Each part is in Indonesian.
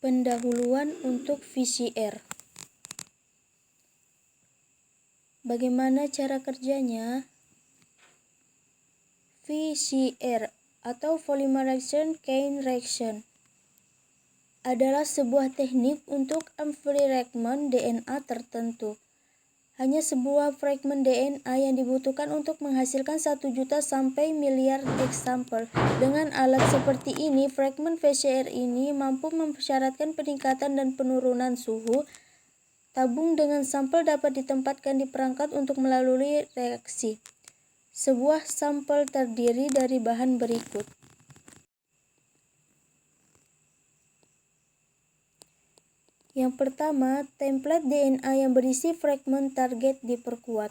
Pendahuluan untuk VCR. Bagaimana cara kerjanya? VCR atau Polymerization Chain Reaction adalah sebuah teknik untuk fragmen DNA tertentu. Hanya sebuah fragmen DNA yang dibutuhkan untuk menghasilkan 1 juta sampai miliar eksampel. Dengan alat seperti ini, fragmen VCR ini mampu mensyaratkan peningkatan dan penurunan suhu. Tabung dengan sampel dapat ditempatkan di perangkat untuk melalui reaksi. Sebuah sampel terdiri dari bahan berikut. Yang pertama, template DNA yang berisi fragmen target diperkuat.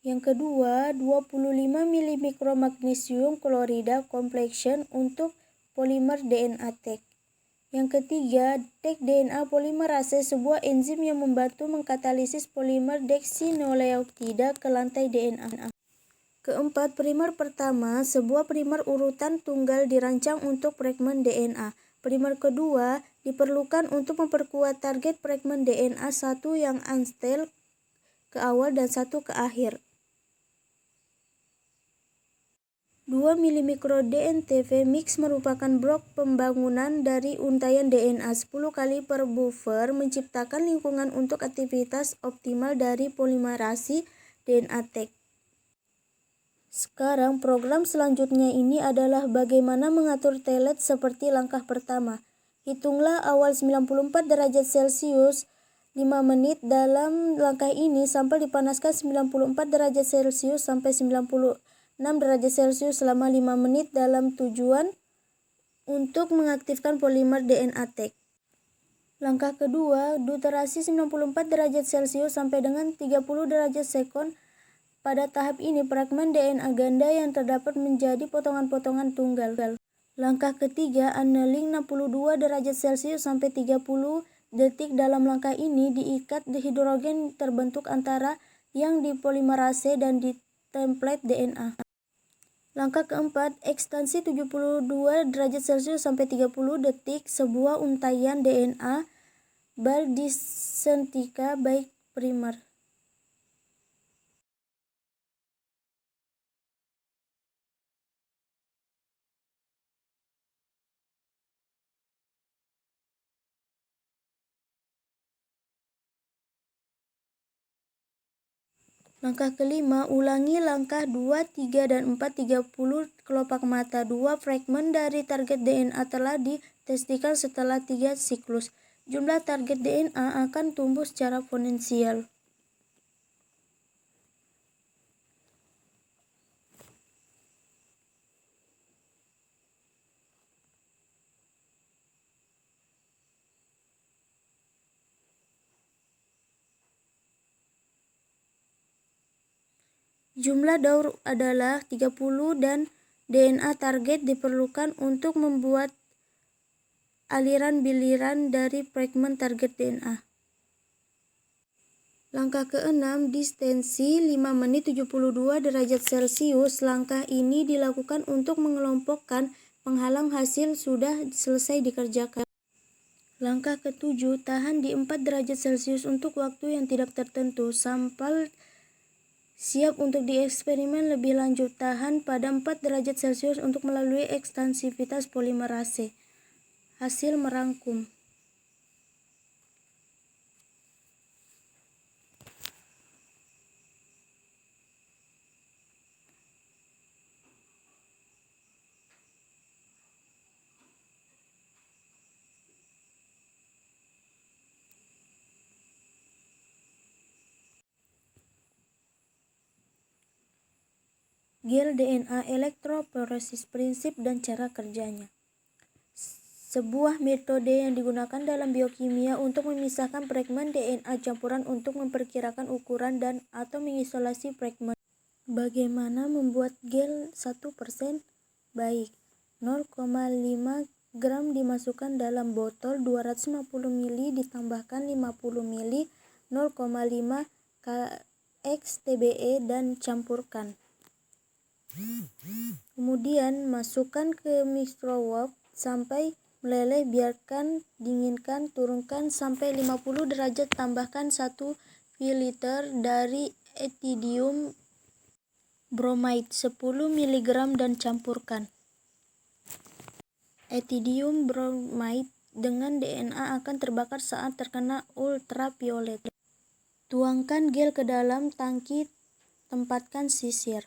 Yang kedua, 25 mili mikromagnesium klorida completion untuk polimer DNA tag. Yang ketiga, tag DNA polimerase, sebuah enzim yang membantu mengkatalisis polimer deoksiribonukleotida ke lantai DNA. Keempat, primer pertama, sebuah primer urutan tunggal dirancang untuk fragmen DNA. Primer kedua diperlukan untuk memperkuat target fragmen DNA, satu yang unstable ke awal dan satu ke akhir. 2 mili mikro DNTV mix merupakan blok pembangunan dari untaian DNA 10 kali per buffer, menciptakan lingkungan untuk aktivitas optimal dari polimerasi DNA tag. Sekarang program selanjutnya ini adalah bagaimana mengatur tellet seperti langkah pertama. Hitunglah awal 94 derajat Celcius 5 menit. Dalam langkah ini sampel dipanaskan 94 derajat Celcius sampai 96 derajat Celcius selama 5 menit dalam tujuan untuk mengaktifkan polimer DNA tag. Langkah kedua, deuterasi 94 derajat Celcius sampai dengan 30 derajat sekon. Pada tahap ini, fragmen DNA ganda yang terdapat menjadi potongan-potongan tunggal. Langkah ketiga, annealing 62 derajat Celcius sampai 30 detik. Dalam langkah ini, diikat hidrogen terbentuk antara yang dipolimerase dan di template DNA. Langkah keempat, ekstansi 72 derajat Celcius sampai 30 detik. Sebuah untaian DNA berdisentika baik primer. Langkah kelima, ulangi langkah 2, 3, dan 4, 30 kelopak mata. 2 fragmen dari target DNA telah ditestikan setelah 3 siklus. Jumlah target DNA akan tumbuh secara eksponensial. Jumlah daur adalah 30 dan DNA target diperlukan untuk membuat aliran biliran dari fragmen target DNA. Langkah ke-6, distensi 5 menit 72 derajat Celcius. Langkah ini dilakukan untuk mengelompokkan penghalang hasil sudah selesai dikerjakan. Langkah ke-7, tahan di 4 derajat Celcius untuk waktu yang tidak tertentu. Sampel siap untuk dieksperimen lebih lanjut. Tahan pada 4 derajat Celcius untuk melalui ekstensivitas polimerase. Hasil merangkum. Gel DNA elektroforesis, prinsip dan cara kerjanya. Sebuah metode yang digunakan dalam biokimia untuk memisahkan fragmen DNA campuran untuk memperkirakan ukuran dan atau mengisolasi fragmen. Bagaimana membuat gel 1%? Baik, 0,5 gram dimasukkan dalam botol, 250 ml ditambahkan 50 ml 0,5 xTBE dan campurkan. Kemudian masukkan ke microwave sampai meleleh, biarkan, dinginkan, turunkan sampai 50 derajat, tambahkan 1 ml dari ethidium bromide 10 mg dan campurkan. Ethidium bromide dengan DNA akan terbakar saat terkena ultraviolet. Tuangkan gel ke dalam tangki, tempatkan sisir.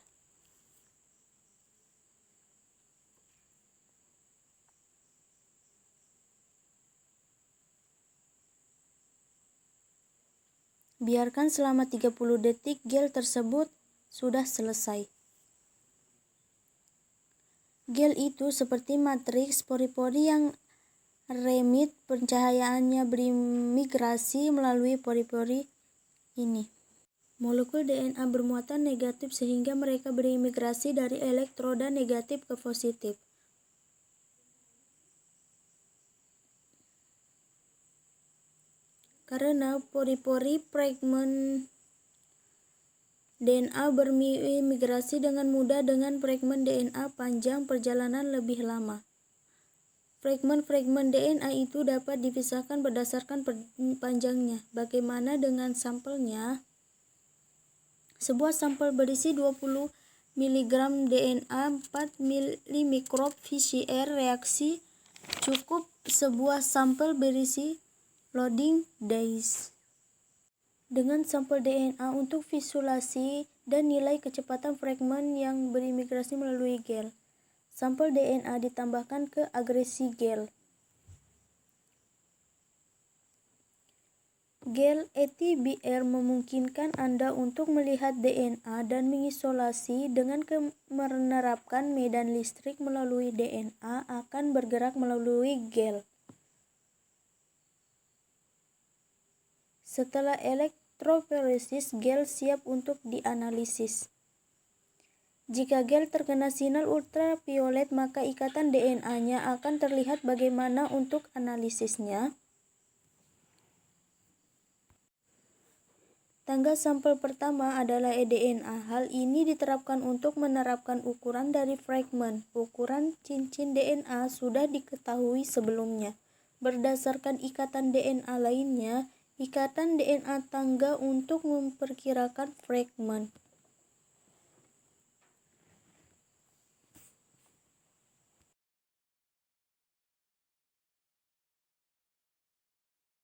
Biarkan selama 30 detik, gel tersebut sudah selesai. Gel itu seperti matriks pori-pori yang remit, pencahayaannya berimigrasi melalui pori-pori ini. Molekul DNA bermuatan negatif sehingga mereka berimigrasi dari elektroda negatif ke positif. Karena pori-pori fragmen DNA berimigrasi dengan mudah dengan fragmen DNA panjang, perjalanan lebih lama. Fragmen-fragmen DNA itu dapat dipisahkan berdasarkan panjangnya. Bagaimana dengan sampelnya? Sebuah sampel berisi 20 mg DNA 4 ml mikrob PCR reaksi cukup. Sebuah sampel berisi loading dice dengan sampel DNA untuk visualisasi dan nilai kecepatan fragmen yang berimigrasi melalui gel. Sampel DNA ditambahkan ke agresi gel. Gel ETBR memungkinkan Anda untuk melihat DNA dan mengisolasi. Dengan menerapkan medan listrik melalui DNA akan bergerak melalui gel. Setelah elektroforesis, gel siap untuk dianalisis. Jika gel terkena sinar ultraviolet, maka ikatan DNA-nya akan terlihat. Bagaimana untuk analisisnya? Tangga sampel pertama adalah eDNA. Hal ini diterapkan untuk menerapkan ukuran dari fragmen. Ukuran cincin DNA sudah diketahui sebelumnya. Berdasarkan ikatan DNA lainnya, ikatan DNA tangga untuk memperkirakan fragmen.